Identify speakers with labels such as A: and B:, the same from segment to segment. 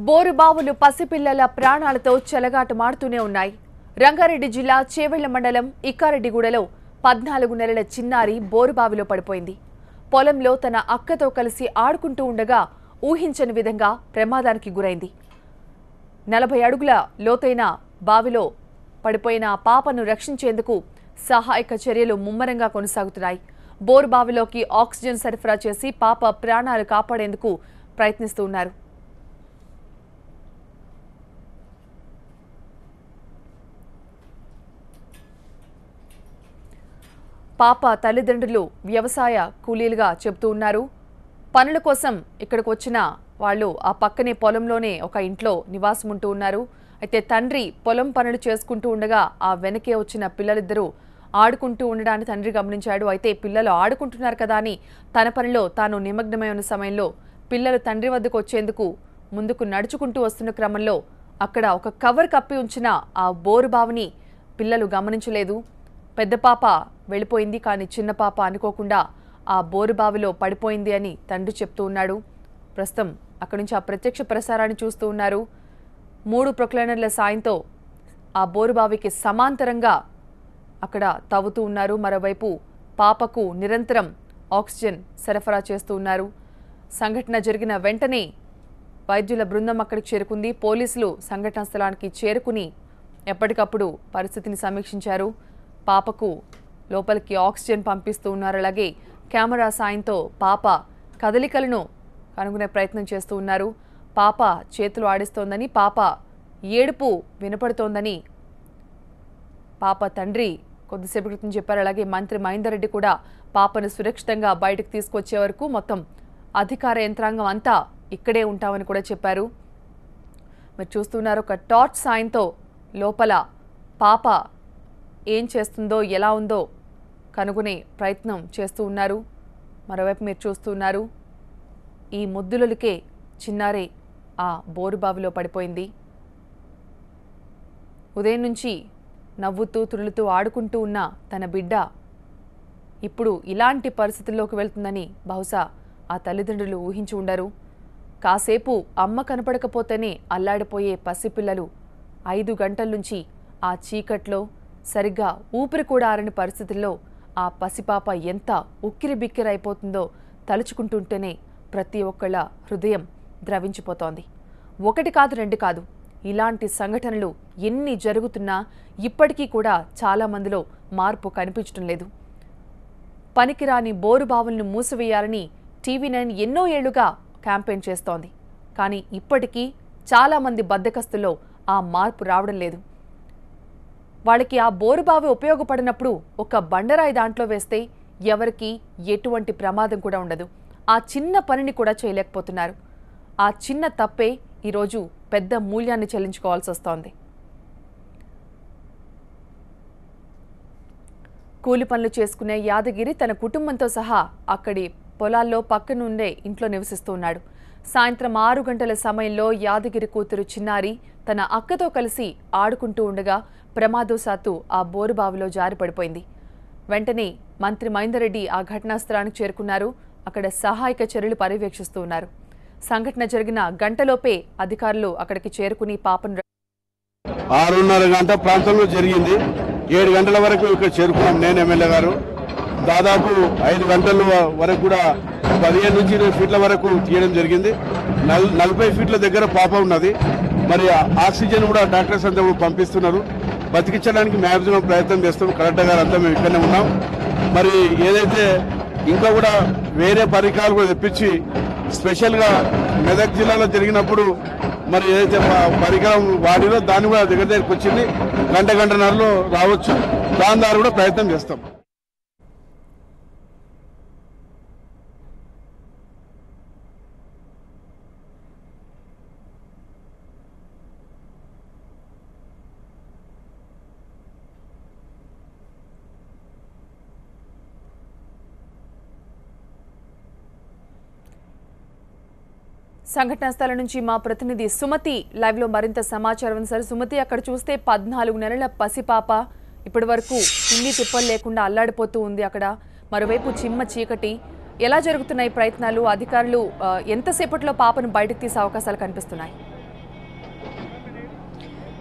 A: బోరుబావులు పసిపిల్లల ప్రాణాలతో చెలగాటమాడుతూనే ఉన్నాయి. రంగారెడ్డి జిల్లా చేవెళ్ల మండలం ఇక్కారెడ్డిగూడలో 14 నెలల చిన్నారి బోరుబావిలో పడిపోయింది. పొలంలో తన అక్కతో కలిసి ఆడుకుంటూ ఉండగా ఊహించని విధంగా ప్రమాదానికి గురైంది. 40 అడుగుల లోతైన బావిలో పడిపోయిన పాపను రక్షించేందుకు సహాయక చర్యలు ముమ్మరంగా కొనసాగుతున్నాయి. బోరుబావిలోకి ఆక్సిజన్ సరఫరా చేసి పాప ప్రాణాలు కాపాడేందుకు ప్రయత్నిస్తున్నారు. పాప తల్లిదండ్రులు వ్యవసాయ కూలీలుగా చెబుతూ ఉన్నారు. పనుల కోసం ఇక్కడికి వచ్చిన వాళ్ళు ఆ పక్కనే పొలంలోనే ఒక ఇంట్లో నివాసం ఉంటూ ఉన్నారు. అయితే తండ్రి పొలం పనులు చేసుకుంటూ ఉండగా ఆ వెనకే వచ్చిన పిల్లలిద్దరూ ఆడుకుంటూ ఉండడాన్ని తండ్రి గమనించాడు. అయితే పిల్లలు ఆడుకుంటున్నారు కదా అని తన పనిలో తాను నిమగ్నమై ఉన్న సమయంలో పిల్లలు తండ్రి వద్దకు వచ్చేందుకు ముందుకు నడుచుకుంటూ వస్తున్న క్రమంలో అక్కడ ఒక కవర్ కప్పి ఉంచిన ఆ బోరుబావిని పిల్లలు గమనించలేదు. పెద్ద పాప వెళ్ళిపోయింది, కానీ చిన్న పాప అనుకోకుండా ఆ బోరుబావిలో పడిపోయింది అని తండ్రి చెప్తూ ఉన్నాడు. ప్రస్తుతం అక్కడి నుంచి ఆ ప్రత్యక్ష ప్రసారాన్ని చూస్తూ ఉన్నారు. 3 ప్రొక్లైనర్ల సాయంతో ఆ బోరుబావికి సమాంతరంగా అక్కడ తవ్వుతూ ఉన్నారు. మరోవైపు పాపకు నిరంతరం ఆక్సిజన్ సరఫరా చేస్తూ ఉన్నారు. సంఘటన జరిగిన వెంటనే వైద్యుల బృందం అక్కడికి చేరుకుంది. పోలీసులు సంఘటనా స్థలానికి చేరుకుని ఎప్పటికప్పుడు పరిస్థితిని సమీక్షించారు. పాపకు లోపలికి ఆక్సిజన్ పంపిస్తూ ఉన్నారు. అలాగే కెమెరా సాయంతో పాప కదలికలను కనుగొనే ప్రయత్నం చేస్తూ ఉన్నారు. పాప చేతులు ఆడిస్తోందని, పాప ఏడుపు వినపడుతోందని పాప తండ్రి కొద్దిసేపు క్రితం చెప్పారు. అలాగే మంత్రి మహేందర్ రెడ్డి కూడా పాపను సురక్షితంగా బయటకు తీసుకొచ్చే వరకు మొత్తం అధికార యంత్రాంగం అంతా ఇక్కడే ఉంటామని కూడా చెప్పారు. మీరు చూస్తున్నారు, ఒక టార్చ్ సాయంతో లోపల పాప ఏం చేస్తుందో ఎలా ఉందో కనుగొనే ప్రయత్నం చేస్తూ ఉన్నారు. మరోవైపు మీరు చూస్తున్నారు, ఈ ముద్దులకే చిన్నారే ఆ బోరుబావిలో పడిపోయింది. ఉదయం నుంచి నవ్వుతూ తురులుతూ ఆడుకుంటూ ఉన్న తన బిడ్డ ఇప్పుడు ఇలాంటి పరిస్థితుల్లోకి వెళ్తుందని బహుశా ఆ తల్లిదండ్రులు ఊహించి ఉండరు. కాసేపు అమ్మ కనపడకపోతేనే అల్లాడిపోయే పసిపిల్లలు 5 గంటల నుంచి ఆ చీకట్లో సరిగ్గా ఊపిరి కూడా ఆరని పరిస్థితుల్లో ఆ పసిపాప ఎంత ఉక్కిరిబిక్కిరైపోతుందో తలుచుకుంటుంటేనే ప్రతి ఒక్కళ్ళ హృదయం ద్రవించిపోతోంది. 1 కాదు 2 కాదు, ఇలాంటి సంఘటనలు ఎన్ని జరుగుతున్నా ఇప్పటికీ కూడా చాలా మందిలో మార్పు కనిపించడం లేదు. పనికిరాని బోరుబావులను మూసివేయాలని టీవీ9 ఎన్నో ఏళ్లుగా క్యాంపెయిన్ చేస్తోంది. కానీ ఇప్పటికీ చాలామంది బద్దకస్తుల్లో ఆ మార్పు రావడం లేదు. వాళ్ళకి ఆ బోరుబావి ఉపయోగపడినప్పుడు ఒక బండరాయి దాంట్లో వేస్తే ఎవరికి ఎటువంటి ప్రమాదం కూడా ఉండదు. ఆ చిన్న పనిని కూడా చేయలేకపోతున్నారు. ఆ చిన్న తప్పే ఈరోజు పెద్ద మూల్యాన్ని చెల్లించుకోవాల్సి వస్తోంది. కూలి పనులు చేసుకునే యాదగిరి తన కుటుంబంతో సహా అక్కడి పొలాల్లో పక్కనుండే ఇంట్లో నివసిస్తూ ఉన్నాడు. సాయంత్రం 6 గంటల సమయంలో యాదగిరి కూతురు చిన్నారి తన అక్కతో కలిసి ఆడుకుంటూ ఉండగా ప్రమాదవశాత్తు ఆ బోరుబావిలో జారి పడిపోయింది. వెంటనే మంత్రి మహేందర్ రెడ్డి ఆ ఘటనా స్థలానికి చేరుకున్నారు. అక్కడ సహాయక చర్యలు పర్యవేక్షిస్తూ ఉన్నారు. సంఘటన జరిగిన గంటలోపే అధికారులు అక్కడికి చేరుకుని పాపను
B: 6:30 గంట ప్రాంతంలో జరిగింది. 7 గంటల వరకు ఇక్కడ చేరుకున్నాం. నేను ఎమ్మెల్యే గారు దాదాపు 5 గంటల వరకు కూడా 15 నుంచి 20 ఫీట్ల వరకు తీయడం జరిగింది. 40 ఫీట్ల దగ్గర పాప ఉన్నది. మరి ఆక్సిజన్ కూడా డాక్టర్స్ అంతా కూడా పంపిస్తున్నారు. బతికించడానికి మ్యాక్సిమం ప్రయత్నం చేస్తాం. కలెక్టర్ గారు అంతా మేము ఇక్కడనే ఉన్నాం. మరి ఏదైతే ఇంకా కూడా వేరే పరికరాలు కూడా తెప్పించి స్పెషల్గా మెదక్ జిల్లాలో జరిగినప్పుడు మరి ఏదైతే పరికరం వాడిలో దాన్ని కూడా దగ్గరికి వచ్చింది. గంటన్నరలో రావచ్చు. దాని ద్వారా కూడా ప్రయత్నం చేస్తాం.
A: సంఘటనా స్థలం నుంచి మా ప్రతినిధి సుమతి లైవ్ లో మరింత సమాచారం ఉంది. సార్ సుమతి, అక్కడ చూస్తే 14 నెలల పసిపాప ఇప్పటి వరకు తిండి తిప్పలు లేకుండా అల్లాడిపోతూ ఉంది. అక్కడ మరోవైపు చిమ్మ చీకటి. ఎలా జరుగుతున్నాయి ప్రయత్నాలు? అధికారులు ఎంతసేపట్లో పాపను బయటకు తీసే అవకాశాలు కనిపిస్తున్నాయి?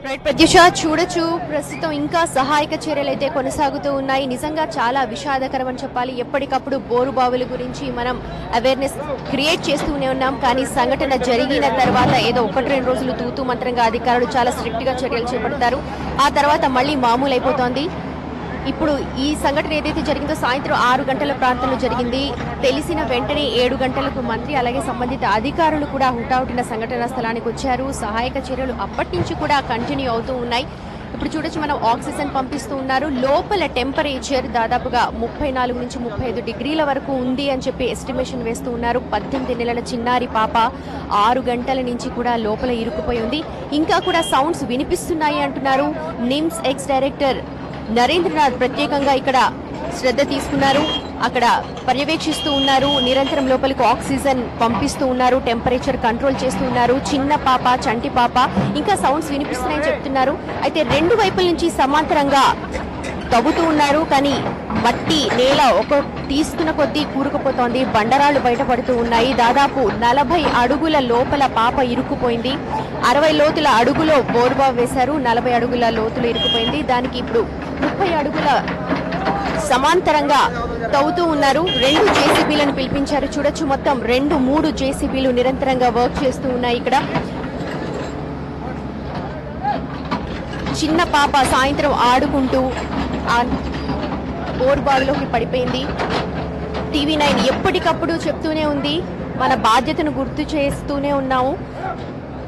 C: రైట్ ప్రత్యూష, చూడొచ్చు ప్రస్తుతం ఇంకా సహాయక చర్యలు అయితే కొనసాగుతూ ఉన్నాయి. నిజంగా చాలా విషాదకరం అని చెప్పాలి. ఎప్పటికప్పుడు బోరు బావుల గురించి మనం అవేర్నెస్ క్రియేట్ చేస్తూనే ఉన్నాం. కానీ సంఘటన జరిగిన తర్వాత ఏదో 1-2 రోజులు తూతూ మంత్రంగా అధికారులు చాలా స్ట్రిక్ట్ గా చర్యలు చేపడతారు. ఆ తర్వాత మళ్ళీ మామూలు అయిపోతోంది. ఇప్పుడు ఈ సంఘటన ఏదైతే జరిగిందో సాయంత్రం 6 గంటల ప్రాంతంలో జరిగింది. తెలిసిన వెంటనే 7 గంటలకు మంత్రి అలాగే సంబంధిత అధికారులు కూడా హుటాహుటిన సంఘటనా స్థలానికి వచ్చారు. సహాయక చర్యలు అప్పటి నుంచి కూడా కంటిన్యూ అవుతూ ఉన్నాయి. ఇప్పుడు చూడొచ్చు మనం ఆక్సిజన్ పంపిస్తూ ఉన్నారు. లోపల టెంపరేచర్ దాదాపుగా 34 నుంచి 35 డిగ్రీల వరకు ఉంది అని చెప్పి ఎస్టిమేషన్ వేస్తూ ఉన్నారు. 18 నెలల చిన్నారి పాప 6 గంటల నుంచి కూడా లోపల ఇరుక్కుపోయి ఉంది. ఇంకా కూడా సౌండ్స్ వినిపిస్తున్నాయి అంటున్నారు. నిమ్స్ ఎక్స్ డైరెక్టర్ నరేంద్రనాథ్ ప్రత్యేకంగా ఇక్కడ శ్రద్ధ తీసుకున్నారు. అక్కడ పర్యవేక్షిస్తూ ఉన్నారు. నిరంతరం లోపలికి ఆక్సిజన్ పంపిస్తూ ఉన్నారు. టెంపరేచర్ కంట్రోల్ చేస్తూ ఉన్నారు. చిన్న పాప, చంటి పాప, ఇంకా సౌండ్స్ వినిపిస్తున్నాయని చెప్తున్నారు. అయితే 2 వైపుల నుంచి సమాంతరంగా తవ్వుతూ ఉన్నారు. కానీ మట్టి నేల తీస్తున్న కొద్దీ కూరుకుపోతోంది. బండరాళ్లు బయటపడుతూ ఉన్నాయి. దాదాపు 40 అడుగుల లోపల పాప ఇరుక్కుపోయింది. 60 లోతుల అడుగులో బోర్బావ్ వేశారు. 40 అడుగుల లోతులు ఇరుక్కుపోయింది. దానికి ఇప్పుడు 30 అడుగుల సమాంతరంగా తవ్వుతూ ఉన్నారు. 2 జేసీబీలను పిలిపించారు. చూడొచ్చు మొత్తం 2-3 జేసీబీలు నిరంతరంగా వర్క్ చేస్తూ ఉన్నాయి. ఇక్కడ చిన్న పాప సాయంత్రం ఆడుకుంటూ ఆ బోర్బావిలోకి పడిపోయింది. TV9 ఎప్పటికప్పుడు చెప్తూనే ఉంది, మన బాధ్యతను గుర్తు చేస్తూనే ఉన్నాము.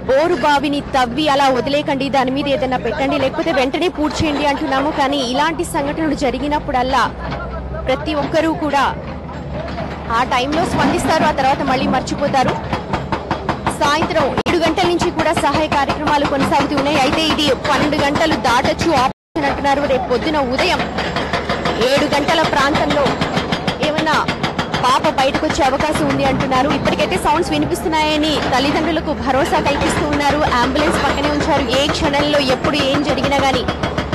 C: బోరు బావిని తవ్వి అలా వదిలేకండి, దాని మీద ఏదైనా పెట్టండి, లేకపోతే వెంటనే పూర్తి చేయండి అంటున్నాము. కానీ ఇలాంటి సంఘటనలు జరిగినప్పుడల్లా ప్రతి ఒక్కరూ కూడా ఆ టైంలో స్పందిస్తారు, ఆ తర్వాత మళ్ళీ మర్చిపోతారు. సాయంత్రం 7 గంటల నుంచి కూడా సహాయ కార్యక్రమాలు కొనసాగుతూ ఉన్నాయి. అయితే ఇది 12 గంటలు దాటొచ్చు ఆపరేషన్ అంటున్నారు. రేపు పొద్దున ఉదయం 7 గంటల ప్రాంతంలో ఏమన్నా పాప బయటకు వచ్చే అవకాశం ఉంది అంటున్నారు. ఇప్పటికైతే సౌండ్స్ వినిపిస్తున్నాయని తల్లిదండ్రులకు భరోసా కల్పిస్తూ ఉన్నారు. అంబులెన్స్ పక్కనే ఉంచారు. ఏ క్షణంలో ఎప్పుడు ఏం జరిగినా గానీ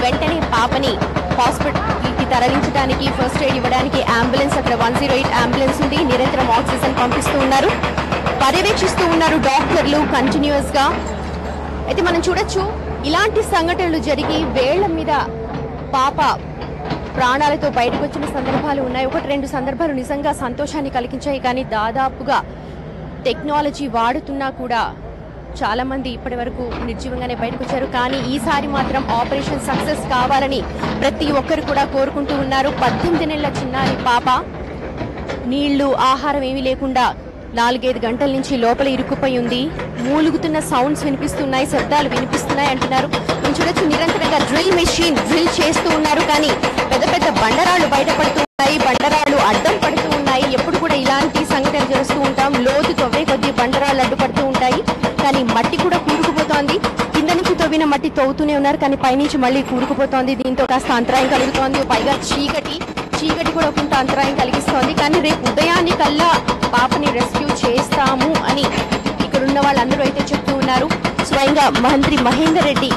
C: వెంటనే పాపని హాస్పిటల్కి తరలించడానికి, ఫస్ట్ ఎయిడ్ ఇవ్వడానికి అంబులెన్స్, అక్కడ 108 అంబులెన్స్ ఉంది. నిరంతరం ఆక్సిజన్ పంపిస్తూ ఉన్నారు, పర్యవేక్షిస్తూ ఉన్నారు డాక్టర్లు కంటిన్యూస్ గా. అయితే మనం చూడొచ్చు ఇలాంటి సంఘటనలు జరిగి వేళ్ల మీద పాప ప్రాణాలతో బయటకు వచ్చిన సందర్భాలు ఉన్నాయి. 1-2 సందర్భాలు నిజంగా సంతోషాన్ని కలిగించాయి. కానీ దాదాపుగా టెక్నాలజీ వాడుతున్నా కూడా చాలా మంది ఇప్పటి వరకు నిర్జీవంగానే బయటకు వచ్చారు. కానీ ఈసారి మాత్రం ఆపరేషన్ సక్సెస్ కావాలని ప్రతి ఒక్కరు కూడా కోరుకుంటూ ఉన్నారు. 18 నెలల చిన్నారి పాప నీళ్లు, ఆహారం ఏమీ లేకుండా 4-5 గంటల నుంచి లోపల ఇరుక్కుపోయి ఉంది. మూలుగుతున్న సౌండ్స్ వినిపిస్తున్నాయి, శబ్దాలు వినిపిస్తున్నాయి అంటున్నారు. మనం చూడొచ్చు నిరంతరంగా డ్రిల్ మెషిన్ డ్రిల్ చేస్తూ ఉన్నారు. కానీ పెద్ద పెద్ద బండరాళ్లు బయటపడుతూ ఉన్నాయి, బండరాళ్లు అడ్డం పడుతూ ఉన్నాయి. ఎప్పుడు కూడా ఇలాంటి సంఘటనలు చేస్తూ ఉంటాం. లోతు తవ్వే కొద్దీ బండరాళ్లు అడ్డుపడుతూ ఉంటాయి. కానీ మట్టి కూడా కూరుకుపోతోంది. కింద నుంచి తవ్విన మట్టి తవ్వుతూనే ఉన్నారు, కానీ పైనుంచి మళ్ళీ కూరుకుపోతోంది. దీంతో కాస్త అంతరాయం కలుగుతోంది. పైగా చీకటి కూడా కొంత అంతరాయం కలిగిస్తోంది. కానీ రేపు ఉదయానికల్లా పాపని రెస్క్యూ చేస్తాము అని ఇక్కడున్న వాళ్ళందరూ అయితే చెప్తూ ఉన్నారు. స్వయంగా మంత్రి మహేందర్ రెడ్డి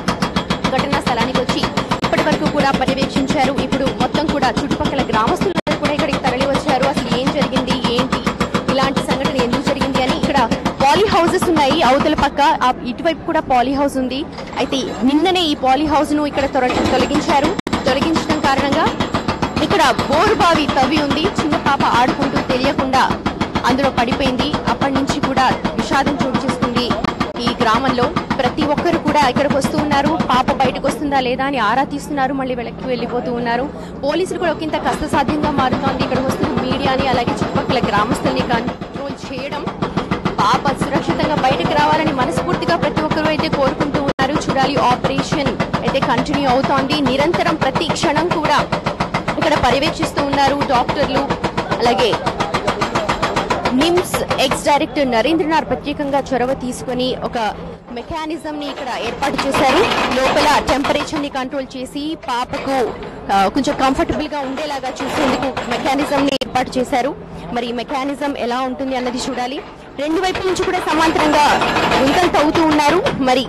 C: ఘటనా స్థలానికి వచ్చి ఇప్పటి వరకు కూడా పర్యవేక్షించారు. ఇప్పుడు మొత్తం కూడా చుట్టుపక్కల గ్రామస్తులందరూ కూడా ఇక్కడికి తరలి వచ్చారు. అసలు ఏం జరిగింది, ఏంటి, ఇలాంటి సంఘటన ఎందుకు జరిగింది అని. ఇక్కడ పాలీ హౌసెస్ ఉన్నాయి అవతల పక్క, ఇటువైపు కూడా పాలీ హౌస్ ఉంది. అయితే నిన్ననే ఈ పాలీ హౌస్ ను ఇక్కడ తొలగించడం కారణంగా ఇక్కడ బోరు బావి తవ్వి ఉంది. చిన్న పాప ఆడుకుంటూ తెలియకుండా అందులో పడిపోయింది. అప్పటి నుంచి కూడా విషాదం చోటు చేసుకుంది ఈ గ్రామంలో. ప్రతి ఒక్కరు కూడా ఇక్కడికి వస్తూ ఉన్నారు. పాప బయటకు వస్తుందా లేదా అని ఆరా తీస్తున్నారు. మళ్ళీ వెనక్కి వెళ్ళిపోతూ ఉన్నారు. పోలీసులు కూడా ఒకంత కష్టసాధ్యంగా మారుతోంది. ఇక్కడికి వస్తున్న మీడియాని అలాగే చుట్టుపక్కల గ్రామస్తుల్ని కంట్రోల్ చేయడం. పాప సురక్షితంగా బయటకు రావాలని మనస్ఫూర్తిగా ప్రతి ఒక్కరు అయితే కోరుకుంటూ ఉన్నారు. చూడాలి, ఆపరేషన్ అయితే కంటిన్యూ అవుతోంది. నిరంతరం ప్రతి క్షణం కూడా ఇక్కడ పర్యవేక్షిస్తూ ఉన్నారు డాక్టర్లు. అలాగే నిమ్స్ ఎక్స్ డైరెక్టర్ నరేంద్రనాథ్ ప్రత్యేకంగా చొరవ తీసుకుని ఒక మెకానిజం ని ఇక్కడ ఏర్పాటు చేశారు. లోపల టెంపరేచర్ ని కంట్రోల్ చేసి పాపకు కొంచెం కంఫర్టబుల్ గా ఉండేలాగా చూసేందుకు మెకానిజం ని ఏర్పాటు చేశారు. మరి ఈ మెకానిజం ఎలా ఉంటుంది అన్నది చూడాలి. 2 వైపుల నుంచి కూడా సమాంతరంగా గుంతలు తవ్వుతూ ఉన్నారు. మరి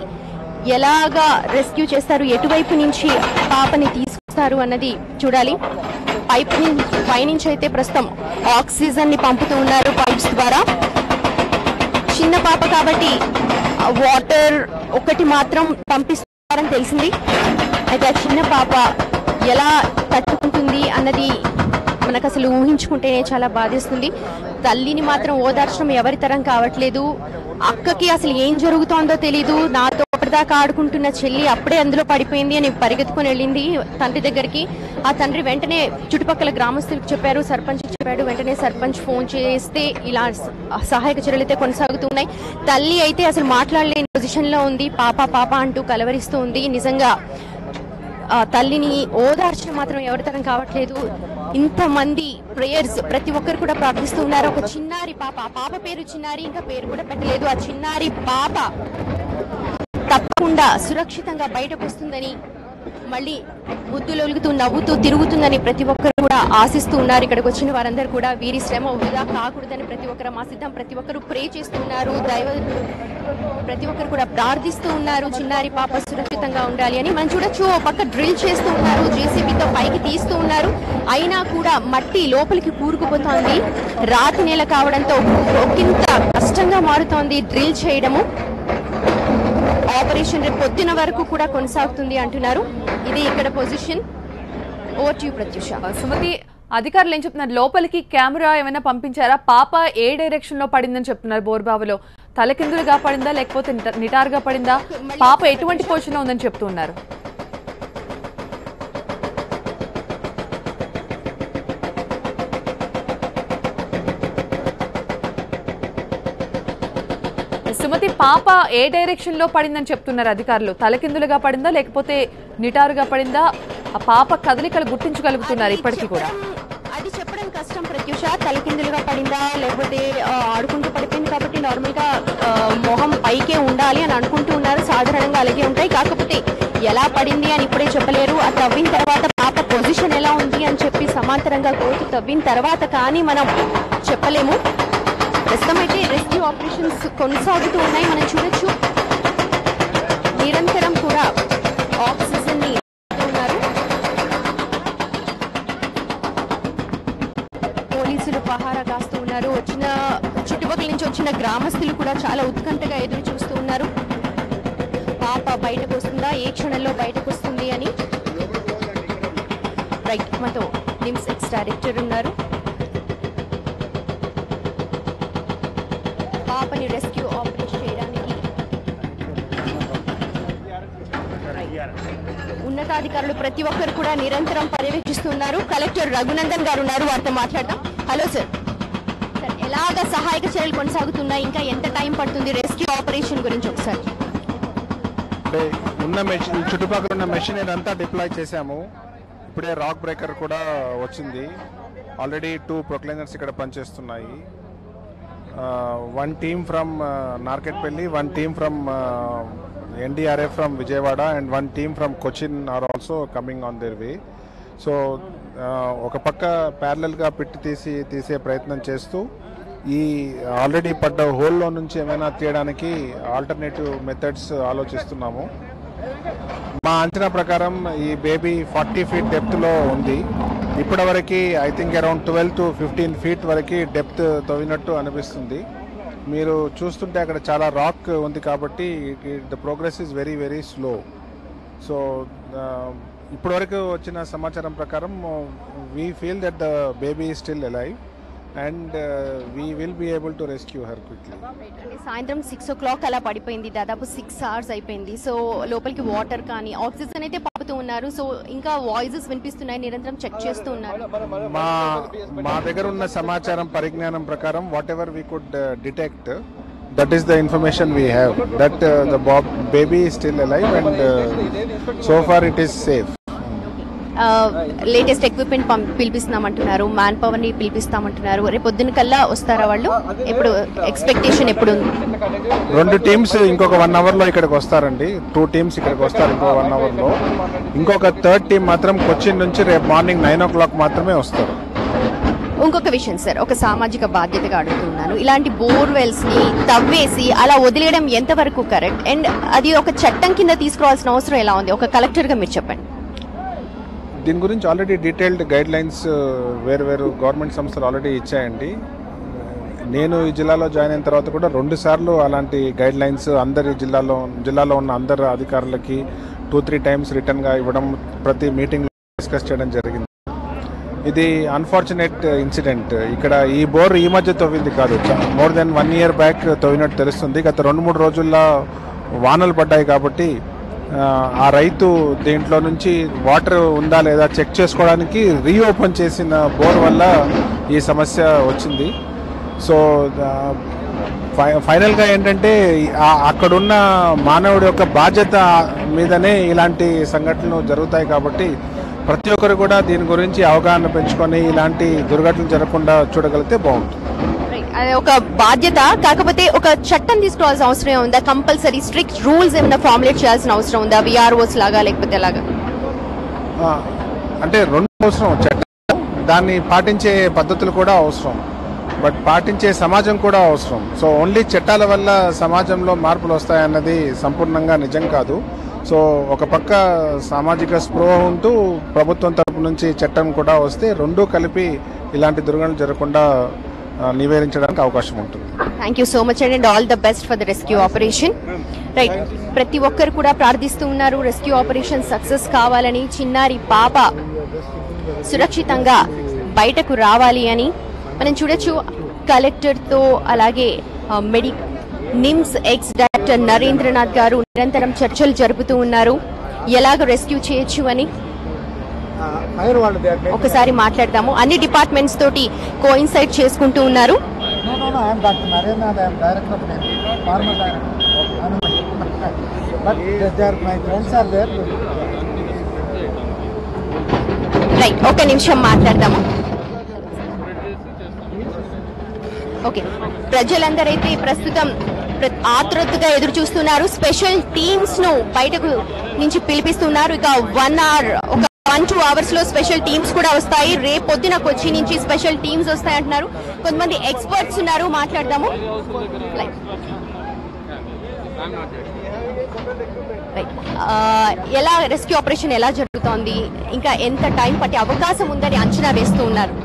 C: ఎలాగా రెస్క్యూ చేస్తారు, ఎటువైపు నుంచి పాపని తీసుకొస్తారు అన్నది చూడాలి. పైనుంచి అయితే ప్రస్తుతం ఆక్సిజన్ ని పంపుతూ ఉన్నారు పైప్స్ ద్వారా. చిన్న పాప కాబట్టి వాటర్ ఒకటి మాత్రం పంపిస్తున్నారు. అని తెలిసింది. అయితే ఆ చిన్న పాప ఎలా తట్టుకుంటుంది అన్నది మనకు అసలు ఊహించుకుంటేనే చాలా బాధేస్తుంది. తల్లిని మాత్రం ఓదార్చడం ఎవరి తరం కావట్లేదు. అక్కకి అసలు ఏం జరుగుతోందో తెలీదు. నాతో అప్పటిదాకా ఆడుకుంటున్న చెల్లి అప్పుడే అందులో పడిపోయింది అని పరిగెత్తుకొని వెళ్ళింది తండ్రి దగ్గరికి. ఆ తండ్రి వెంటనే చుట్టుపక్కల గ్రామస్తులకు చెప్పారు, సర్పంచ్ చెప్పాడు. వెంటనే సర్పంచ్ ఫోన్ చేస్తే ఇలా సహాయక చర్యలు అయితే కొనసాగుతున్నాయి. తల్లి అయితే అసలు మాట్లాడలేని పొజిషన్లో ఉంది. పాప పాప అంటూ కలవరిస్తూ ఉంది. నిజంగా తల్లిని ఓదార్చడం మాత్రం ఎవరి తరం కావట్లేదు. ఇంతమంది ప్రేయర్స్ ప్రతి ఒక్కరు కూడా ప్రార్థిస్తూ ఉన్నారు. ఒక చిన్నారి పాప, ఆ పాప పేరు చిన్నారి, ఇంకా పేరు కూడా పెట్టలేదు. ఆ చిన్నారి పాప తప్పకుండా సురక్షితంగా బయటకు వస్తుందని, మళ్ళీ ముద్దులొలుగుతూ నవ్వుతూ తిరుగుతుందని ప్రతి ఒక్కరు కూడా ఆశిస్తూ ఉన్నారు. ఇక్కడికి వచ్చిన వారందరూ కూడా వీరి శ్రమ వృధా కాకూడదని ప్రతి ఒక్కరు ఆశిద్దాం. ప్రతి ఒక్కరు ప్రే చేస్తున్నారు. ప్రతి ఒక్కరు కూడా ప్రార్థిస్తూ ఉన్నారు చిన్నారి పాప సురక్షితంగా ఉండాలి అని. మనం చూడొచ్చు, ఓ పక్క డ్రిల్ చేస్తూ ఉన్నారు, జేసీబీతో పైకి తీస్తూ ఉన్నారు. అయినా కూడా మట్టి లోపలికి కూరుకుపోతోంది. రాతి నేల కావడంతో ఒకంత కష్టంగా మారుతోంది డ్రిల్ చేయడము. ఆపరేషన్ రేపు పొద్దున వరకు కూడా కొనసాగుతుంది అంటున్నారు. ఇది ఇక్కడ position. Over to you Pratyusha.
A: Sumathi, అధికారులు ఏం చెప్తున్నారు? లోపలికి కెమెరా ఏమైనా పంపించారా? పాప ఏ డైరెక్షన్ లో పడిందని చెప్తున్నారు? బోర్బావులో తలకిందులుగా పడిందా లేకపోతే నిటారుగా పడిందా? పాప ఎటువంటి పొజిషన్ లో ఉందని చెప్తున్నారు? సుమతి, పాప ఏ డైరెక్షన్ లో పడిందని చెప్తున్నారు అధికారులు? తలకిందులుగా పడిందా లేకపోతే నిటారుగా పడిందా? ఆ పాప కదలికలు గుర్తించగలుగుతున్నారు ఇప్పటికీ కూడా?
C: అది చెప్పడం కష్టం ప్రత్యూష. తలకిందులుగా పడిందా లేకపోతే ఆడుకుంటూ పడిపోయింది కాబట్టి నార్మల్ గా మొహం పైకే ఉండాలి అని అనుకుంటూ ఉన్నారు. సాధారణంగా అలాగే ఉంటాయి. కాకపోతే ఎలా పడింది అని ఇప్పుడే చెప్పలేరు. ఆ తవ్విన తర్వాత పాప పొజిషన్ ఎలా ఉంది అని చెప్పి సమాంతరంగా కోర్టు తవ్విన తర్వాత కానీ మనం చెప్పలేము. ప్రస్తుతం అయితే రెస్క్యూ ఆపరేషన్స్ కొనసాగుతూ ఉన్నాయి. మనం చూడొచ్చు, నిరంతరం కూడా ఆక్సిజన్ ని ఉన్నారు. పోలీసులు పహారా కాస్తూ ఉన్నారు. వచ్చిన చుట్టుపక్కల నుంచి వచ్చిన గ్రామస్తులు కూడా చాలా ఉత్కంఠగా ఎదురు చూస్తూ ఉన్నారు. పాప బయటకు వస్తుందా, ఏ క్షణంలో బయటకు వస్తుంది అని. రైట్, మాతో నిమ్స్ ఎక్స్ డైరెక్టర్ ఉన్నారు. పాపని రెస్క్యూ ఆపరేషన్ చేయడానికి ఉన్నతాధికారులు ప్రతి ఒక్కరు కూడా నిరంతరం పర్యవేక్షిస్తున్నారు. కలెక్టర్ రఘునందన్ గారు ఉన్నారు, వారితో మాట్లాడదాం. హలో సార్, ఎలాగ సహాయక చర్యలు కొనసాగుతున్నాయి? ఇంకా ఎంత టైం పడుతుంది రెస్క్యూ ఆపరేషన్ గురించి ఒకసారి?
D: ఉన్న మెషిన్, చుట్టుపక్కల ఉన్న మెషినరీ అంతా డిప్లాయ్ చేశాము. ఇప్పుడే రాక్ బ్రేకర్ కూడా వచ్చింది. ఆల్రెడీ 2 ప్రొక్లైనర్స్ ఇక్కడ పనిచేస్తున్నాయి. 1 team from Narketpelli, 1 team from NDRF from Vijayawada and 1 team from Cochin are also coming on their way. So ఒక పక్క ప్యారలల్గా పెట్టి తీసే ప్రయత్నం చేస్తూ ఈ ఆల్రెడీ పడ్డ హోల్లో నుంచి ఏమైనా తీయడానికి ఆల్టర్నేటివ్ మెథడ్స్ ఆలోచిస్తున్నాము. మా అంచనా ప్రకారం ఈ బేబీ 40 feet డెప్త్లో ఉంది. ఇప్పటివరకు I think around 12 to 15 feet వరకు డెప్త్ తవ్వినట్టు అనిపిస్తుంది. మీరు చూస్తుంటే అక్కడ చాలా రాక్ ఉంది కాబట్టి the progress is very very slow. So ఇప్పటివరకు వచ్చిన సమాచారం ప్రకారం we feel that the baby is still alive and we will be able to rescue her quickly.
C: సాయంత్రం 6 o'clock అలా పడిపోయింది. దాదాపు 6 hours అయిపోయింది. సో లోపలికి వాటర్ కానీ ఆక్సిజన్ అయితే పంపుతూ ఉన్నారు. సో ఇంకా వాయిసెస్ వినిపిస్తున్నాయి, నిరంతరం చెక్ చేస్తూ ఉన్నారు.
D: మా దగ్గర ఉన్న సమాచారం పరిజ్ఞానం ప్రకారం what ever we could detect, that is the information we have, that the baby is still alive and so far it is safe.
C: Latest equipment పిలిపిస్తామంటున్నారు, మ్యాన్ పవర్ని పిలిపిస్తామంటున్నారు. రేపు పొద్దున కల్లా వస్తారా వాళ్ళు? ఎప్పుడు ఎక్స్పెక్టేషన్ ఎప్పుడు ఉంది?
D: 2 teams ఇంకొక 1 hourలో ఇక్కడికి వస్తారండి. 2 teams ఇక్కడికి వస్తారు ఇంకొక 1 hourలో. ఇంకొక 3rd team మాత్రం కొచ్చిన్ నుంచి రేపు మార్నింగ్ 9 o'clock మాత్రమే వస్తారు.
C: ఇంకొక విషయం సార్, ఒక సామాజిక బాధ్యతగా అడుగుతున్నాను. ఇలాంటి బోర్వెల్స్ ని తవ్వేసి అలా వదిలేయడం ఎంతవరకు కరెక్ట్ అండ్ అది ఒక చట్టం కింద తీసుకోవాల్సిన అవసరం ఎలా ఉంది? ఒక కలెక్టర్గా మీరు చెప్పండి.
D: దీని గురించి ఆల్రెడీ డీటెయిల్డ్ గైడ్ లైన్స్ వేరు గవర్నమెంట్ సంస్థలు ఆల్రెడీ ఇచ్చాయండి. నేను ఈ జిల్లాలో జాయిన్ అయిన తర్వాత కూడా 2 సార్లు అలాంటి గైడ్ లైన్స్ అందరి జిల్లాలో ఉన్న అందరు అధికారులకి 2-3 టైమ్స్ రిటర్న్గా ఇవ్వడం, ప్రతి మీటింగ్ డిస్కస్ చేయడం జరిగింది. ఇది అన్ఫార్చునేట్ ఇన్సిడెంట్. ఇక్కడ ఈ బోర్ ఈ మధ్య తవ్వింది కాదు, మోర్ దెన్ 1 year బ్యాక్ తవ్వినట్టు తెలుస్తుంది. గత 2-3 రోజుల్లో వానలు పడ్డాయి కాబట్టి ఆ రైతు దీంట్లో నుంచి వాటర్ ఉందా లేదా చెక్ చేసుకోవడానికి రీఓపెన్ చేసిన బోర్ వల్ల ఈ సమస్య వచ్చింది. సో ఫైనల్గా ఏంటంటే అక్కడున్న మానవుడి యొక్క బాధ్యత మీదనే ఇలాంటి సంఘటనలు జరుగుతాయి కాబట్టి ప్రతి ఒక్కరు కూడా దీని గురించి అవగాహన పెంచుకొని ఇలాంటి దుర్ఘటనలు జరగకుండా చూడగలిగితే బాగుంటుంది.
C: అది ఒక బాధ్యత, కాకపోతే ఒక చట్టం తీసుకోవాల్సిన అవసరం ఉందా? కంపల్సరీ స్ట్రిక్ట్ రూల్స్ ఏమైనా ఫార్ములేట్ చేయాల్సిన అవసరం ఉందా, విఆర్ఓస్ లాగా లేకపోతే ఎలాగా?
D: అంటే రెండు అవసరం, చట్టం దాన్ని పాటించే పద్ధతులు కూడా అవసరం, బట్ పాటించే సమాజం కూడా అవసరం. సో ఓన్లీ చట్టాల వల్ల సమాజంలో మార్పులు వస్తాయన్నది సంపూర్ణంగా నిజం కాదు. సో ఒక పక్క సామాజిక స్పృహ ఉంటూ ప్రభుత్వం తరపు నుంచి చట్టం కూడా వస్తే రెండూ కలిపి ఇలాంటి దుర్ఘటనలు జరగకుండా నివేదించడానికి అవకాశం ఉంటుంది.
C: Thank you so much and all the best for the rescue operation. Right, ప్రతి ఒక్కరు కూడా ప్రార్థిస్తూ ఉన్నారు రెస్క్యూ ఆపరేషన్ సక్సెస్ కావాలని, చిన్నారి పాప సురక్షితంగా బయటకు రావాలి అని. మనం చూడొచ్చు కలెక్టర్తో అలాగే నిమ్స్ ఎక్స్ డైరెక్టర్ నరేంద్రనాథ్ గారు నిరంతరం చర్చలు జరుపుతూ ఉన్నారు ఎలాగ రెస్క్యూ చేయొచ్చు అని. ఒకసారి మాట్లాడదాము. అన్ని డిపార్ట్మెంట్స్ తోటి కోయిన్సైడ్ చేసుకుంటూ ఉన్నారు. రైట్, ఒక నిమిషం మాట్లాడదాము. ఓకే, ప్రజలందరైతే ప్రస్తుతం ఆతృతగా ఎదురు చూస్తున్నారు. స్పెషల్ టీమ్స్ ను బయటకు నుంచి పిలిపిస్తున్నారు. ఇక 1-2 hours లో స్పెషల్ టీమ్స్ కూడా వస్తాయి. రేపు పొద్దున కొచ్చి నుంచి స్పెషల్ టీమ్స్ వస్తాయి అంటున్నారు. కొంతమంది ఎక్స్పర్ట్స్ ఉన్నారు, మాట్లాడదాము. ఎలా రెస్క్యూ ఆపరేషన్ ఎలా జరుగుతోంది, ఇంకా ఎంత టైం పట్టే అవకాశం ఉందని అంచనా వేస్తూ ఉన్నారు?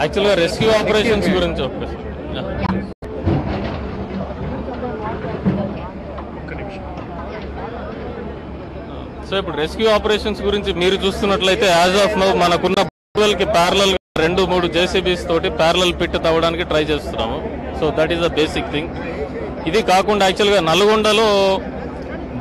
E: యాక్చువల్గా రెస్క్యూ ఆపరేషన్స్ గురించి చెప్పేసి సో ఇప్పుడు రెస్క్యూ ఆపరేషన్స్ గురించి మీరు చూస్తున్నట్లయితే యాజ్ ఆఫ్ నౌ మనకున్న కి ప్యారలల్ 2-3 JCBs తోటి ప్యారలల్ పిట్ తవ్వడానికి ట్రై చేస్తున్నాము. So that is the basic thing. ఇది కాకుండా యాక్చువల్గా నల్గొండలో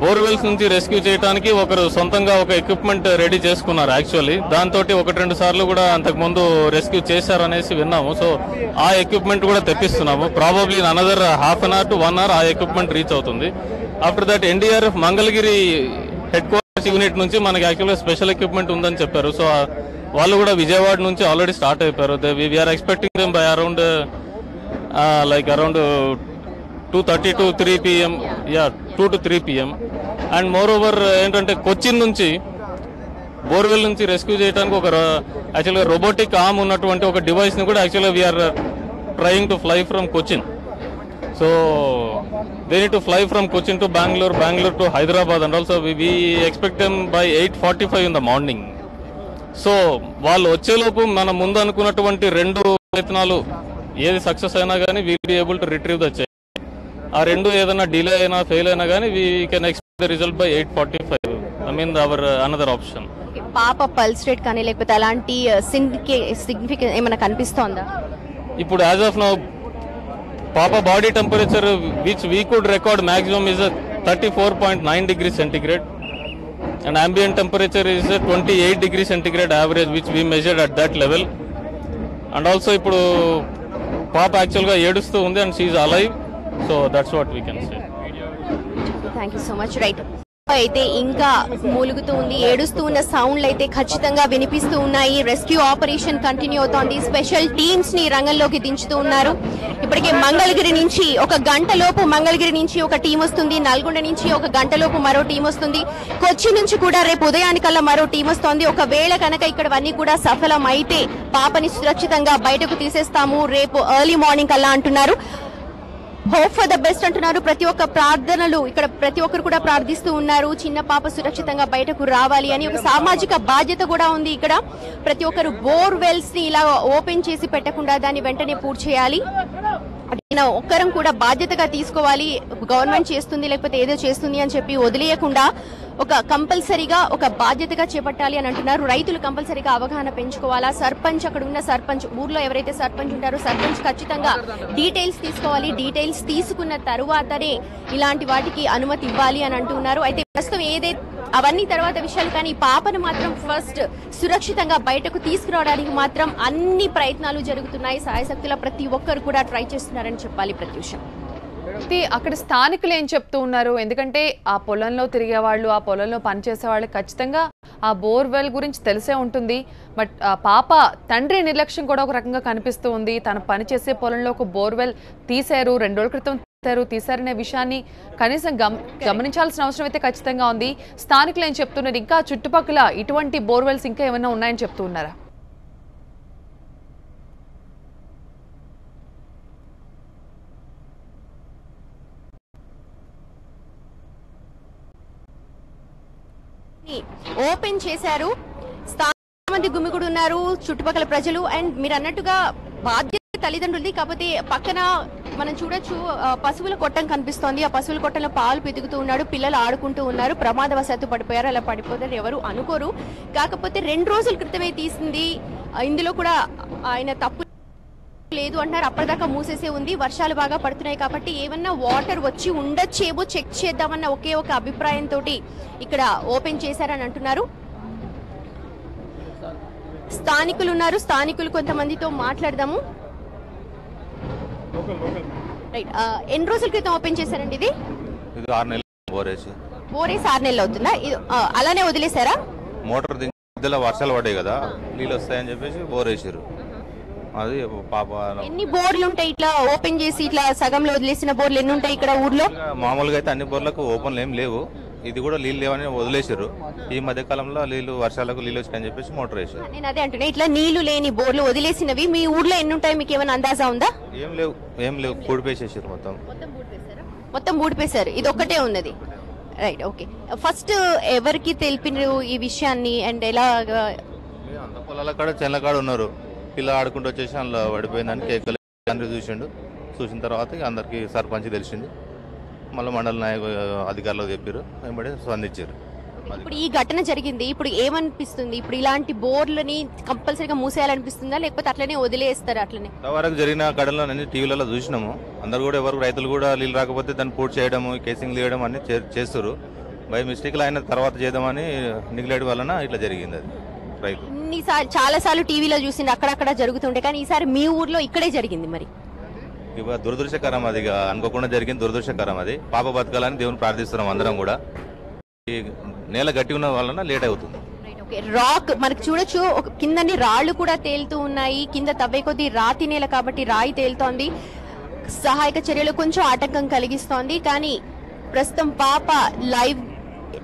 E: బోర్వెల్స్ నుంచి రెస్క్యూ చేయడానికి ఒకరు సొంతంగా ఒక ఎక్విప్మెంట్ రెడీ చేసుకున్నారు. యాక్చువల్లీ దాంతో 1-2 సార్లు కూడా అంతకుముందు రెస్క్యూ చేశారనేసి విన్నాము. సో ఆ ఎక్విప్మెంట్ కూడా తెప్పిస్తున్నాము. Probably another 1/2 hour to 1 hour ఆ ఎక్విప్మెంట్ రీచ్ అవుతుంది. After that NDRF Mangalagiri headquarters unit నుంచి మనకి యాక్చువల్గా స్పెషల్ ఎక్విప్మెంట్ ఉందని చెప్పారు. సో వాళ్ళు కూడా విజయవాడ నుంచి ఆల్రెడీ స్టార్ట్ అయిపోయారు. We're expecting them by around 2:30 to 3 PM, 2 to 3 PM. And moreover ఏంటంటే కొచ్చిన్ నుంచి బోర్వెల్ నుంచి రెస్క్యూ చేయడానికి ఒక యాక్చువల్గా రోబోటిక్ ఆర్మ్ ఉన్నటువంటి ఒక డివైస్ని కూడా యాక్చువల్గా we're trying to fly from Cochin. So they need to fly from Cochin to Bengaluru to Hyderabad and also we expect them by 8:45 in the morning. సో వాళ్ళు వచ్చేలోపు మనం ముందు అనుకున్నటువంటి 2 ప్రయత్నాలు ఏది సక్సెస్ అయినా కానీ will be able to retrieve the child. ఆ 2 ఏదైనా డిలే అయినా ఫెయిల్ అయినా కానీ we can expect the result by 8:45. I mean hour another option.
C: పాప పల్స్ రేట్ కానీ లేకపోతే అలాంటి సిగ్నిఫికెంట్ ఏమైనా కనిపిస్తోందా?
E: ఇప్పుడు యాజ్ ఆఫ్ నౌ పాప body temperature which we could record maximum is 34.9 degrees centigrade and ambient temperature is 28 degrees centigrade average which we measured at that level. And also ఇప్పుడు పాప యాక్చువల్గా ఏడుస్తూ ఉంది and she is alive. So that's what we can say.
C: Thank you so much. Right, అయితే ఇంకా మూలుగుతూ ఉంది, ఏడుస్తూ ఉన్న సౌండ్లు అయితే ఖచ్చితంగా వినిపిస్తూ ఉన్నాయి. రెస్క్యూ ఆపరేషన్ కంటిన్యూ అవుతోంది. స్పెషల్ టీమ్స్ ని రంగంలోకి దించుతూ ఉన్నారు. ఇప్పటికే మంగళగిరి నుంచి 1 గంటలోపు మంగళగిరి నుంచి ఒక టీం వస్తుంది, నల్గొండ నుంచి 1 గంటలోపు మరో టీం వస్తుంది, కొచ్చి నుంచి కూడా రేపు ఉదయానికల్లా మరో టీం వస్తోంది. ఒకవేళ కనుక ఇక్కడవన్నీ కూడా సఫలం అయితే పాపని సురక్షితంగా బయటకు తీసేస్తాము రేపు ఎర్లీ మార్నింగ్ కల్లా అంటున్నారు. హోప్ ఫర్ ద బెస్ట్ అంటున్నారు. ప్రతి ఒక్క ప్రార్థనలు ఇక్కడ ప్రతి ఒక్కరు కూడా ప్రార్థిస్తూ ఉన్నారు చిన్న పాప సురక్షితంగా బయటకు రావాలి అని. ఒక సామాజిక బాధ్యత కూడా ఉంది ఇక్కడ. ప్రతి ఒక్కరు బోర్వెల్స్ ని ఇలా ఓపెన్ చేసి పెట్టకుండా దాన్ని వెంటనే పూర్తి చేయాలి. ఒక్కరం కూడా బాధ్యతగా తీసుకోవాలి. గవర్నమెంట్ చేస్తుంది లేకపోతే ఏదో చేస్తుంది అని చెప్పి వదిలేయకుండా ఒక కంపల్సరీగా ఒక బాధ్యతగా చేపట్టాలి అని అంటున్నారు. రైతులు కంపల్సరీగా అవగాహన పెంచుకోవాలా, సర్పంచ్ అక్కడ ఉన్న సర్పంచ్ ఊర్లో ఎవరైతే సర్పంచ్ ఉంటారో సర్పంచ్ ఖచ్చితంగా డీటెయిల్స్ తీసుకోవాలి. డీటెయిల్స్ తీసుకున్న తరువాతనే ఇలాంటి వాటికి అనుమతి ఇవ్వాలి అని అంటున్నారు. అయితే ప్రస్తుతం ఏదైతే అవన్నీ తర్వాత విషయాలు, కానీ పాపను మాత్రం ఫస్ట్ సురక్షితంగా బయటకు తీసుకురావడానికి మాత్రం అన్ని ప్రయత్నాలు జరుగుతున్నాయి. సాయశక్తుల ప్రతి ఒక్కరు కూడా ట్రై చేస్తున్నారని చెప్పాలి. ప్రత్యూషం,
A: అక్కడ స్థానికులు ఏం చెప్తూ ఉన్నారు? ఎందుకంటే ఆ పొలంలో తిరిగే వాళ్ళు, ఆ పొలంలో పనిచేసే వాళ్ళు ఖచ్చితంగా ఆ బోర్వెల్ గురించి తెలిసే ఉంటుంది. బట్ పాప తండ్రి నిర్లక్ష్యం కూడా ఒక రకంగా కనిపిస్తూ ఉంది. తను పనిచేసే పొలంలో ఒక బోర్వెల్ తీశారు, 2 రోజుల క్రితం తీశారనే విషయాన్ని కనీసం గమనించాల్సిన అవసరం అయితే ఖచ్చితంగా ఉంది. స్థానికులు ఏం చెప్తున్నారు? ఇంకా చుట్టుపక్కల ఇటువంటి బోర్వెల్స్ ఇంకా ఏమైనా ఉన్నాయని చెప్తూ ఉన్నారా?
C: ఓపెన్ చేశారు, మంది గుమిగుడు ఉన్నారు చుట్టుపక్కల ప్రజలు. అండ్ మీరు అన్నట్టుగా బాధ్యత తల్లిదండ్రులది, కాకపోతే పక్కన మనం చూడొచ్చు పశువుల కొట్టం కనిపిస్తోంది. ఆ పశువుల కొట్టంలో పాలు పితుకుతూ ఉన్నాడు, పిల్లలు ఆడుకుంటూ ఉన్నారు. ప్రమాదవశాత్తు పడిపోయారు, అలా పడిపోతారు ఎవరు అనుకోరు. కాకపోతే 2 రోజుల క్రితమే తీసింది, ఇందులో కూడా ఆయన తప్పు లేదు అంటున్నారు. అప్పటిదాకా మూసేసే ఉంది. వర్షాలు బాగా పడుతున్నాయి కాబట్టి ఏమన్నా వాటర్ వచ్చి ఉండొచ్చేమో చెక్ చేద్దామన్న ఒకే ఒక అభిప్రాయంతో ఇక్కడ ఓపెన్ చేశారని అంటున్నారు. స్థానికులు ఉన్నారు, స్థానికులు కొంతమందితో మాట్లాడదాము. రైట్, ఎన్ని రోజుల క్రితం ఓపెన్ చేశారండి ఇది?
F: 6 నెలలు బోరేసి
C: 6 నెలలు అవుతుందా? అలానే వదిలేశారా?
F: మోటార్ దించులో వర్షాలు పడ్డాయి కదా, నీళ్ళు వస్తాయని చెప్పేసి బోరేసారు. అది పాప
C: ఎన్ని బోర్లు ఉంటాయి ఇట్లా ఓపెన్ చేసి ఇట్లా సగంలో వదిలేసిన బోర్లు ఎన్ని ఉంటాయి ఇక్కడ ఊర్లో?
F: మామూలుగా అయితే అన్ని బోర్లకు ఓపెన్లు ఏం లేవు, ఇది కూడా నీళ్ళు లేవని వదిలేసారు. ఈ మధ్య కాలంలో వర్షాలకు నీళ్ళు వచ్చాయని చెప్పేసి మోటార్ వేసారు.
C: నేను అదే అంటున్నా, ఇట్లా నీళ్లు లేని బోర్లు వదిలేసినవి మీ ఊర్లో ఎన్ని ఉంటాయి? మీకు ఏమైనా అందాజా ఉందా?
F: ఏం లేవు కూడిపేసేసారు
C: మొత్తం ఊడిపేశారు. ఇది ఒక్కటే ఉన్నది. Right, okay. ఫస్ట్ ఎవరికి తెలిపినారు ఈ విషయాన్ని అండ్ ఎలా?
F: అంత పొలాల కాడ చెన్ల కాడ ఉన్నారు, పిల్ల ఆడుకుంటూ వచ్చేసి అందులో పడిపోయిందని కేకలు తండ్రి చూసిన తర్వాత అందరికి సర్పంచ్ తెలిసింది. మళ్ళీ మండల నాయకు అధికారులకు చెప్పారు, వెంబడి స్పందించారు.
C: ఇప్పుడు ఈ ఘటన జరిగింది, ఇప్పుడు ఏమనిపిస్తుంది? ఇప్పుడు ఇలాంటి బోర్లని కంపల్సరీగా మూసేయాలనిపిస్తుందా, లేకపోతే అట్లనే వదిలేస్తారు? అట్లనే
F: ఇంతవరకు జరిగిన ఘటనలో అన్ని టీవీలలో చూసినాము. అందరు కూడా రైతులు కూడా నీళ్ళు రాకపోతే దాన్ని పూర్తి చేయడము, కేసింగ్ తీయడం అన్ని చేస్తారు. బై మిస్టేక్లు అయిన తర్వాత చేద్దామని నెగ్లెక్ట్ వలన ఇట్లా జరిగింది. అది రైతు
C: చాలా సార్లు టీవీలో చూసింది, అక్కడక్కడ జరుగుతుండే, కానీ ఈసారి మీ ఊర్లో ఇక్కడే జరిగింది. మరి
F: ఇక దురదృష్టకరం, అది అనుకోకుండా జరిగింది, దురదృష్టకరం. అది పాప బతకాలని దేవుని ప్రార్థిస్తున్నాం అందరం కూడా. ఈ నేల గట్టి ఉన్న వలన లేట్ అవుతుంది.
C: రాక్ మనకు చూడొచ్చు, కిందని రాళ్లు కూడా తేలుతూ ఉన్నాయి. కింద తవ్వే కొద్దీ రాతి నేల కాబట్టి రాయి తేలుతోంది. సహాయక చర్యలు కొంచెం ఆటంకం కలిగిస్తోంది. కానీ ప్రస్తుతం పాప లైవ్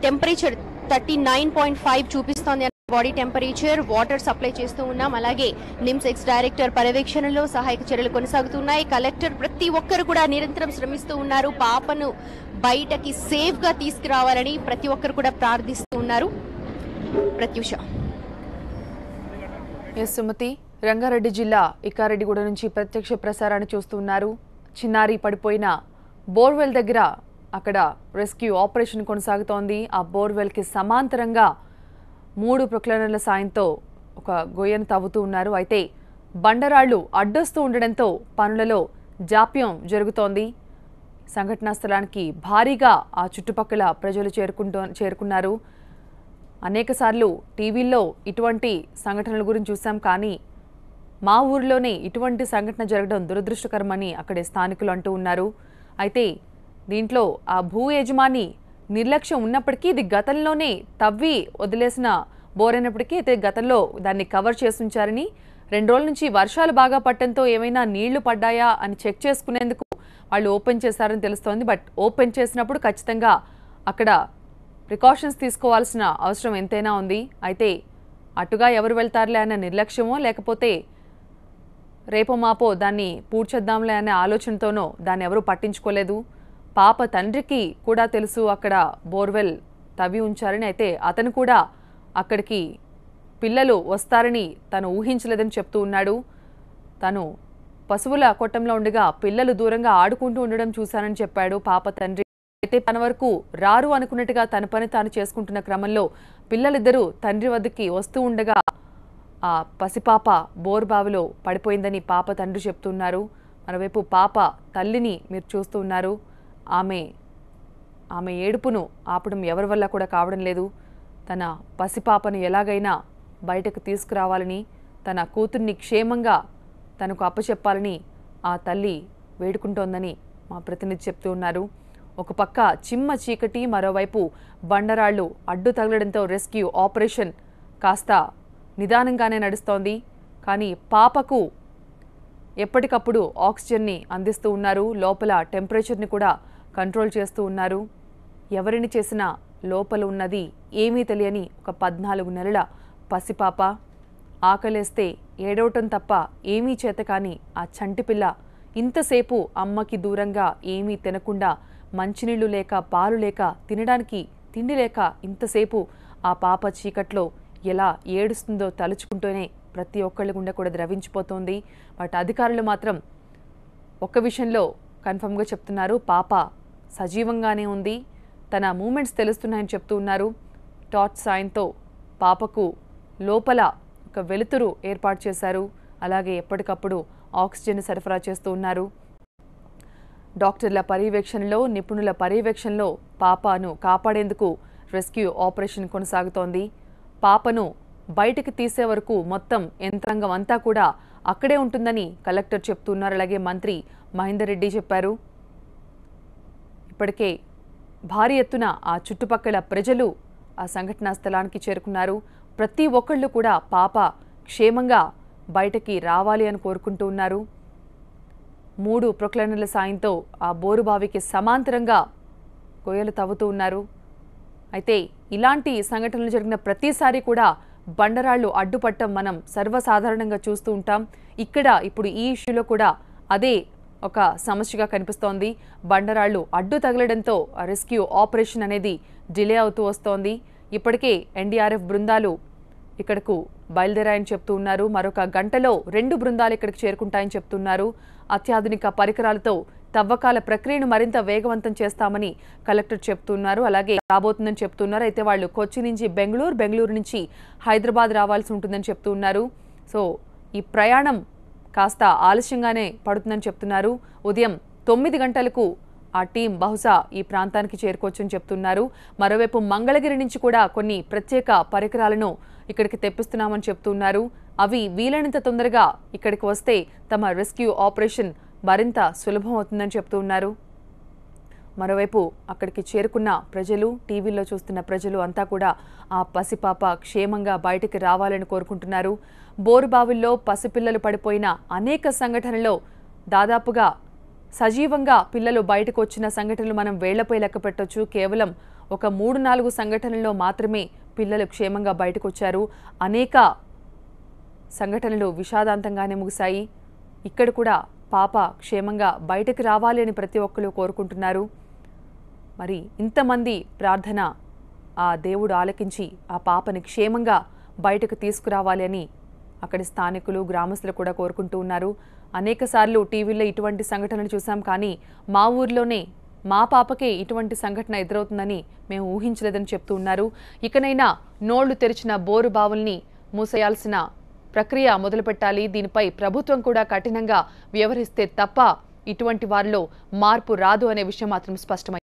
C: టెంపరేచర్ 39.5 చూపిస్తోంది. బాడీ టెంపరేచర్, వాటర్ సప్లై చేస్తూ ఉన్నాం. అలాగే నిమ్స్ ఎక్స్ డైరెక్టర్ పర్యవేక్షణలో సహాయక చర్యలు కొనసాగుతున్నాయి. కలెక్టర్ ప్రతి ఒక్కరు కూడా నిరంతరం శ్రమిస్తూ ఉన్నారు. పాపను బయటకి సేఫ్ గా తీసుకురావాలని ప్రతి ఒక్కరు కూడా ప్రార్థిస్తూ ఉన్నారు. ప్రత్యూష.
A: సుమతి, రంగారెడ్డి జిల్లా ఇకారెడ్డిగూడ నుంచి ప్రత్యక్ష ప్రసారాన్ని చూస్తున్నారు. చిన్నారి పడిపోయిన బోర్వెల్ దగ్గర అక్కడ రెస్క్యూ ఆపరేషన్ కొనసాగుతోంది. ఆ బోర్వెల్కి సమాంతరంగా 3 ప్రొక్లైనర్ల సాయంతో ఒక గొయ్యను తవ్వుతూ ఉన్నారు. అయితే బండరాళ్లు అడ్డొస్తూ ఉండడంతో పనులలో జాప్యం జరుగుతోంది. సంఘటనా స్థలానికి భారీగా ఆ చుట్టుపక్కల ప్రజలు చేరుకున్నారు. అనేకసార్లు టీవీల్లో ఇటువంటి సంఘటనల గురించి చూసాం, కానీ మా ఊరిలోనే ఇటువంటి సంఘటన జరగడం దురదృష్టకరమని అక్కడి స్థానికులు అంటూ ఉన్నారు. అయితే దీంట్లో ఆ భూ యజమాని నిర్లక్ష్యం ఉన్నప్పటికీ ఇది గతంలోనే తవ్వి వదిలేసిన బోర్ అయినప్పటికీ అయితే గతంలో దాన్ని కవర్ చేసుంచారని, 2 రోజుల నుంచి వర్షాలు బాగా పట్టడంతో ఏమైనా నీళ్లు పడ్డాయా అని చెక్ చేసుకునేందుకు వాళ్ళు ఓపెన్ చేశారని తెలుస్తోంది. బట్ ఓపెన్ చేసినప్పుడు ఖచ్చితంగా అక్కడ ప్రికాషన్స్ తీసుకోవాల్సిన అవసరం ఎంతైనా ఉంది. అయితే అటుగా ఎవరు వెళ్తారులే అన్న నిర్లక్ష్యమో, లేకపోతే రేపో మాపో దాన్ని పూడ్చేద్దాంలే అనే ఆలోచనతోనో దాన్ని ఎవరూ పట్టించుకోలేదు. పాప తండ్రికి కూడా తెలుసు అక్కడ బోర్వెల్ తవ్వి ఉంచారని. అయితే అతను కూడా అక్కడికి పిల్లలు వస్తారని తను ఊహించలేదని చెప్తూ ఉన్నాడు. తను పశువుల కొట్టంలో ఉండగా పిల్లలు దూరంగా ఆడుకుంటూ ఉండడం చూశానని చెప్పాడు పాప తండ్రి. అయితే తన వరకు రారు అనుకున్నట్టుగా తన పని తాను చేసుకుంటున్న క్రమంలో పిల్లలిద్దరూ తండ్రి వద్దకి వస్తూ ఉండగా ఆ పసిపాప బోరుబావిలో పడిపోయిందని పాప తండ్రి చెప్తున్నారు. మరోవైపు పాప తల్లిని మీరు చూస్తూ ఉన్నారు. ఆమె ఏడుపును ఆపడం ఎవరి వల్ల కూడా కావడం లేదు. తన పసిపాపను ఎలాగైనా బయటకు తీసుకురావాలని, తన కూతుర్ని క్షేమంగా తనకు అప్పచెప్పాలని ఆ తల్లి వేడుకుంటోందని మా ప్రతినిధి చెప్తూ ఉన్నారు. ఒక పక్క చిమ్మ చీకటి, మరోవైపు బండరాళ్లు అడ్డు తగలడంతో రెస్క్యూ ఆపరేషన్ కాస్త నిదానంగానే నడుస్తోంది. కానీ పాపకు ఎప్పటికప్పుడు ఆక్సిజన్ని అందిస్తూ ఉన్నారు. లోపల టెంపరేచర్ని కూడా కంట్రోల్ చేస్తూ ఉన్నారు. ఎవరిని చేసినా లోపల ఉన్నది ఏమీ తెలియని ఒక 14 నెలల పసిపాప. ఆకలేస్తే ఏడవటం తప్ప ఏమీ చేతకాని ఆ చంటిపిల్ల ఇంతసేపు అమ్మకి దూరంగా ఏమీ తినకుండా, మంచినీళ్లు లేక, పాలు లేక, తినడానికి తిండి లేక ఇంతసేపు ఆ పాప చీకట్లో ఎలా ఏడుస్తుందో తలుచుకుంటూనే ప్రతి ఒక్కళ్ళ గుండె కూడా ద్రవించిపోతోంది. బట్ అధికారులు మాత్రం ఒక్క విషయంలో కన్ఫర్మ్గా చెప్తున్నారు, పాప సజీవంగానే ఉంది, తన మూమెంట్స్ తెలుస్తున్నాయని చెప్తూ ఉన్నారు. టార్చ్ సాయంతో పాపకు లోపల ఒక వెలుతురు ఏర్పాటు చేశారు. అలాగే ఎప్పటికప్పుడు ఆక్సిజన్ సరఫరా చేస్తూ ఉన్నారు. డాక్టర్ల పర్యవేక్షణలో, నిపుణుల పర్యవేక్షణలో పాపను కాపాడేందుకు రెస్క్యూ ఆపరేషన్ కొనసాగుతోంది. పాపను బయటికి తీసే వరకు మొత్తం యంత్రాంగం అంతా కూడా అక్కడే ఉంటుందని కలెక్టర్ చెప్తున్నారు. అలాగే మంత్రి మహేందర్ రెడ్డి చెప్పారు. ఇప్పటికే భారీ ఎత్తున ఆ చుట్టుపక్కల ప్రజలు ఆ సంఘటనా స్థలానికి చేరుకున్నారు. ప్రతి ఒక్కళ్ళు కూడా పాప క్షేమంగా బయటకి రావాలి అని కోరుకుంటూ ఉన్నారు. 3 ప్రొక్లైనర్ల సాయంతో ఆ బోరుబావికి సమాంతరంగా గొయ్యలు తవ్వుతూ ఉన్నారు. అయితే ఇలాంటి సంఘటనలు జరిగిన ప్రతిసారి కూడా బండరాళ్లు అడ్డుపట్టం మనం సర్వసాధారణంగా చూస్తూ ఉంటాం. ఇక్కడ ఇప్పుడు ఈ ఇష్యూలో కూడా అదే ఒక సమస్యగా కనిపిస్తోంది. బండరాళ్లు అడ్డు తగలడంతో రెస్క్యూ ఆపరేషన్ అనేది డిలే అవుతూ వస్తోంది. ఇప్పటికే ఎన్డీఆర్ఎఫ్ బృందాలు ఇక్కడకు బయలుదేరాయని చెప్తూ ఉన్నారు. మరొక గంటలో 2 బృందాలు ఇక్కడికి చేరుకుంటాయని చెప్తున్నారు. అత్యాధునిక పరికరాలతో తవ్వకాల ప్రక్రియను మరింత వేగవంతం చేస్తామని కలెక్టర్ చెప్తున్నారు. అలాగే రాబోతుందని చెప్తున్నారు. అయితే వాళ్ళు కొచ్చి నుంచి బెంగళూరు నుంచి హైదరాబాద్ రావాల్సి ఉంటుందని చెప్తూ ఉన్నారు. సో ఈ ప్రయాణం కాస్త ఆలస్యంగానే పడుతుందని చెప్తున్నారు. ఉదయం 9 గంటలకు ఆ టీం బహుశా ఈ ప్రాంతానికి చేరుకోవచ్చని చెప్తున్నారు. మరోవైపు మంగళగిరి నుంచి కూడా కొన్ని ప్రత్యేక పరికరాలను ఇక్కడికి తెప్పిస్తున్నామని చెప్తున్నారు. అవి వీలైనంత తొందరగా ఇక్కడికి వస్తే తమ రెస్క్యూ ఆపరేషన్ మరింత సులభం అవుతుందని చెప్తూ ఉన్నారు. మరోవైపు అక్కడికి చేరుకున్న ప్రజలు, టీవీలో చూస్తున్న ప్రజలు అంతా కూడా ఆ పసిపాప క్షేమంగా బయటికి రావాలని కోరుకుంటున్నారు. బోరుబావుల్లో పసిపిల్లలు పడిపోయిన అనేక సంఘటనల్లో దాదాపుగా సజీవంగా పిల్లలు బయటకు వచ్చిన సంఘటనలు మనం వేళ్లపై లెక్క పెట్టొచ్చు. కేవలం ఒక 3-4 సంఘటనల్లో మాత్రమే పిల్లలు క్షేమంగా బయటకు వచ్చారు. అనేక సంఘటనలు విషాదాంతంగానే ముగిశాయి. ఇక్కడ కూడా పాప క్షేమంగా బయటకు రావాలి అని ప్రతి ఒక్కరు కోరుకుంటున్నారు. మరి ఇంతమంది ప్రార్థన ఆ దేవుడు ఆలకించి ఆ పాపని క్షేమంగా బయటకు తీసుకురావాలి అని అక్కడి స్థానికులు, గ్రామస్తులు కూడా కోరుకుంటూ ఉన్నారు. అనేక సార్లు టీవీలో ఇటువంటి సంఘటనలు చూసాం, కానీ మా ఊర్లోనే మా పాపకే ఇటువంటి సంఘటన ఎదురవుతుందని మేము ఊహించలేదని చెప్తూ ఉన్నారు. ఇకనైనా నోళ్లు తెరిచిన బోరు బావుల్ని మూసేయాల్సిన ప్రక్రియ మొదలుపెట్టాలి. దీనిపై ప్రభుత్వం కూడా కఠినంగా వ్యవహరిస్తే తప్ప ఇటువంటి వారిలో మార్పు రాదు అనే విషయం మాత్రం స్పష్టమైంది.